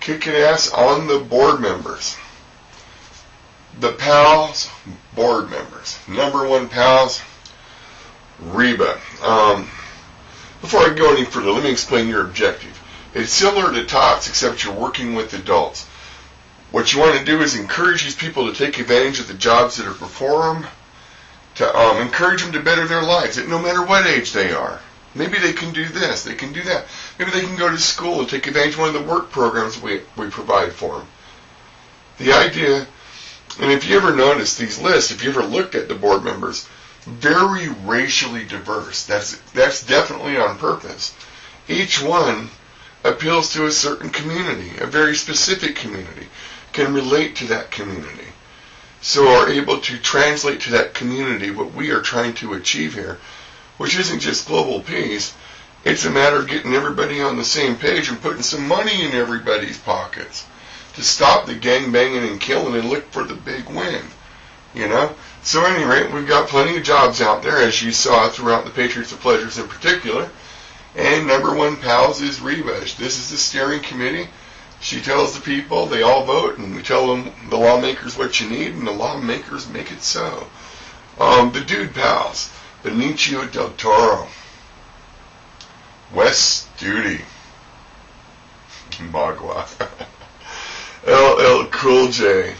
kicking ass on the board members. The PALS board members. Number one PALS, Reba. Before I go any further, let me explain your objective. It's similar to TOTS, except you're working with adults. What you want to do is encourage these people to take advantage of the jobs that are before them, to encourage them to better their lives, no matter what age they are. Maybe they can do this, they can do that. Maybe they can go to school and take advantage of one of the work programs we provide for them. The idea, and if you ever notice these lists, if you ever looked at the board members, very racially diverse. That's definitely on purpose. Each one appeals to a certain community, a very specific community, can relate to that community, so are able to translate to that community what we are trying to achieve here, which isn't just global peace. It's a matter of getting everybody on the same page and putting some money in everybody's pockets to stop the gang banging and killing and look for the big win, you know? So at any rate, we've got plenty of jobs out there, as you saw throughout the Patriots of Pleasures in particular. And number one PALS is Reba. This is the steering committee. She tells the people, they all vote, and we tell them, the lawmakers, what you need, and the lawmakers make it so. The dude PALS, Benicio del Toro, Wes Studi, Magua, LL Cool J,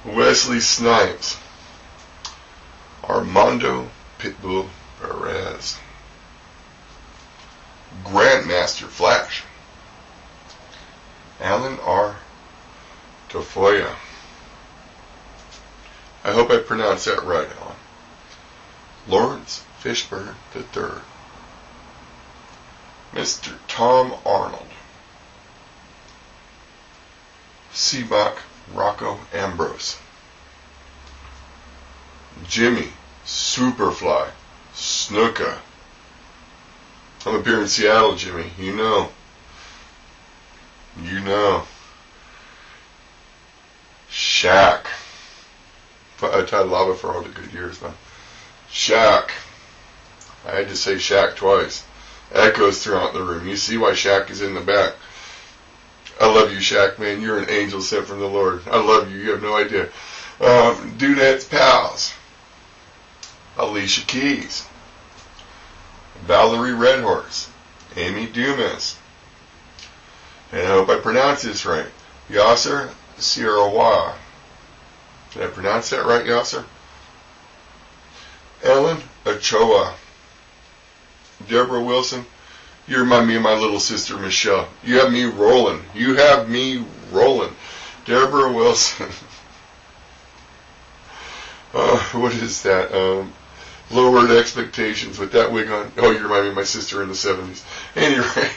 Wesley Snipes, Armando Pitbull Perez, Grandmaster Flash, Alan R. Tafoya. I hope I pronounced that right, Alan. Lawrence Fishburne III, Mr. Tom Arnold, Seabach Rocco Ambrose, Jimmy Superfly Snuka. I'm up here in Seattle, Jimmy. You know. Shaq. I tried lava for all the good years, man. Shaq. I had to say Shaq twice. Echoes throughout the room. You see why Shaq is in the back. I love you, Shaq, man. You're an angel sent from the Lord. I love you. You have no idea. Dudettes Pals. Alicia Keys. Valerie Redhorse. Amy Dumas. And I hope I pronounced this right. Yasser Sierrawa. Did I pronounce that right, Yasser? Ellen Ochoa. Deborah Wilson. You remind me of my little sister, Michelle. You have me rolling. Deborah Wilson. What is that? Lowered expectations with that wig on. Oh, you remind me of my sister in the 70s. Anyway,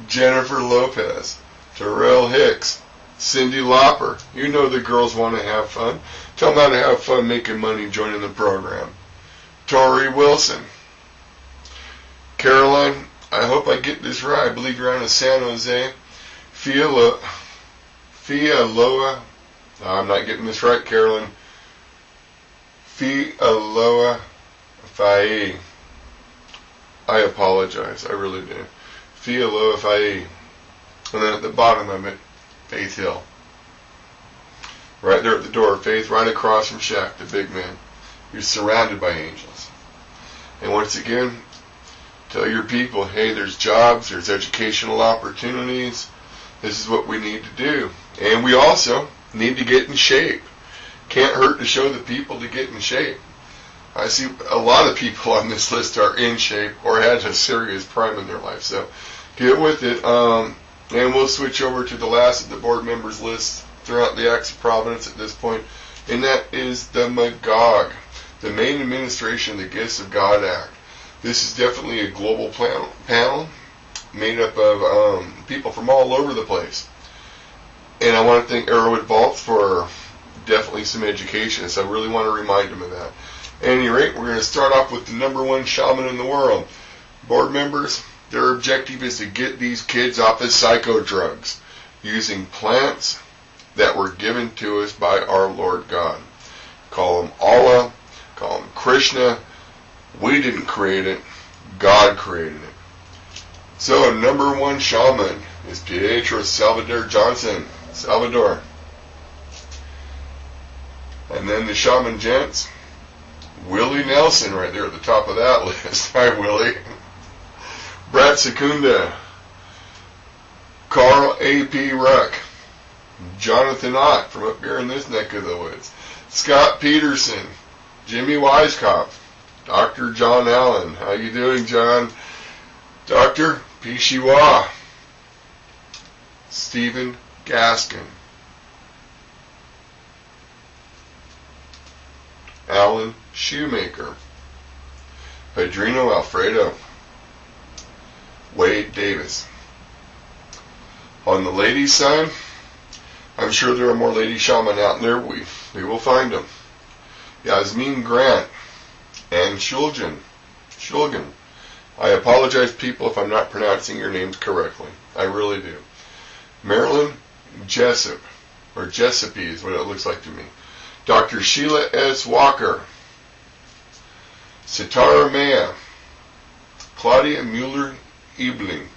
Jennifer Lopez. Terrell Hicks. Cyndi Lauper. You know the girls want to have fun. Tell them how to have fun making money joining the program. Tori Wilson. Caroline, I hope I get this right. I believe you're out of San Jose. Fialoa. I'm not getting this right, Caroline. Fialoa Faye. I apologize. I really do. Fialoa Faye. And then at the bottom of it, Faith Hill. Right there at the door, Faith, right across from Shaq, the big man. You're surrounded by angels. And once again, tell your people, hey, there's jobs, there's educational opportunities. This is what we need to do. And we also need to get in shape. Can't hurt to show the people to get in shape. I see a lot of people on this list are in shape or had a serious prime in their life. So get with it. And we'll switch over to the last of the board members list throughout the Acts of Providence at this point. And that is the MAGOG, the Main Administration of the Gifts of God Act. This is definitely a global panel made up of people from all over the place. And I want to thank Arrowwood Vault for definitely some education, so I really want to remind them of that. At any rate, we're going to start off with the number one shaman in the world. Board members, their objective is to get these kids off of psycho drugs using plants that were given to us by our Lord God. Call them Allah, call them Krishna. We didn't create it. God created it. So, number one shaman, is Pietro Salvador Johnson, Salvador. And then the shaman gents, Willie Nelson right there at the top of that list. Hi, Willie. Brad Secunda, Carl A.P. Ruck, Jonathan Ott from up here in this neck of the woods, Scott Peterson, Jimmy Weiskopf, Dr. John Allen. How you doing, John? Dr. Pishiwa, Stephen Gaskin, Alan Shoemaker, Padrino Alfredo, Wade Davis. On the ladies' side, I'm sure there are more lady shaman out there. We will find them. Yasmin Grant and Shulgin. I apologize, people, if I'm not pronouncing your names correctly. I really do. Marilyn Jessup, or Jessup is what it looks like to me. Dr. Sheila S. Walker, Sitara Maya, Claudia Mueller-Ebling,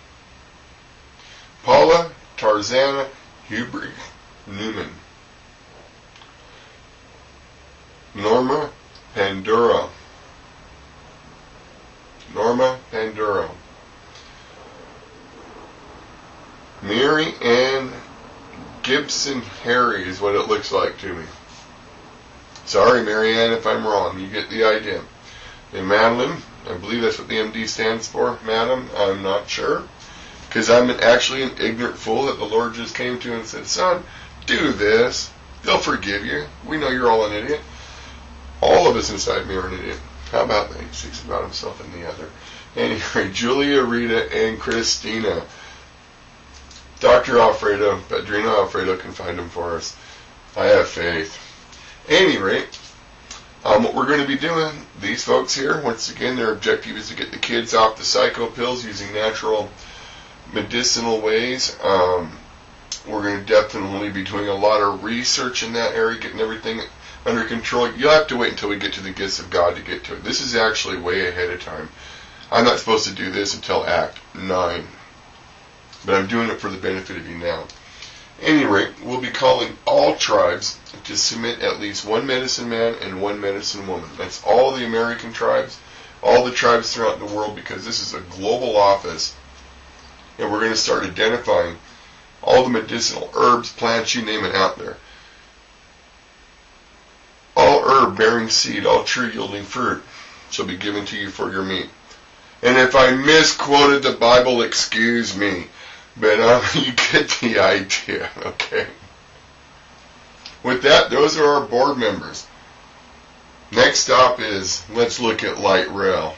Paula Tarzana Hubrig Newman, Norma Panduro, Mary Ann Gibson Harry is what it looks like to me. Sorry, Mary Ann, if I'm wrong. You get the idea. And Madeline, I believe that's what the MD stands for. Madam, I'm not sure. Because I'm actually an ignorant fool that the Lord just came to and said, son, do this. They'll forgive you. We know you're all an idiot. All of us inside me are an idiot. How about that? He speaks about himself and the other. Anyway, Julia, Rita, and Christina. Dr. Alfredo, Padrino Alfredo can find them for us. I have faith. Any rate, what we're going to be doing, these folks here, once again, their objective is to get the kids off the psycho pills using natural medicinal ways. We're going to definitely be doing a lot of research in that area, getting everything under control. You'll have to wait until we get to the gifts of God to get to it. This is actually way ahead of time. I'm not supposed to do this until Act 9. But I'm doing it for the benefit of you now. Any rate, we'll be calling all tribes to submit at least one medicine man and one medicine woman. That's all the American tribes, all the tribes throughout the world, because this is a global office. And we're going to start identifying all the medicinal herbs, plants, you name it out there. All herb bearing seed, all tree yielding fruit shall be given to you for your meat. And if I misquoted the Bible, excuse me. But you get the idea, okay? With that, those are our board members. Next stop is, let's look at light rail.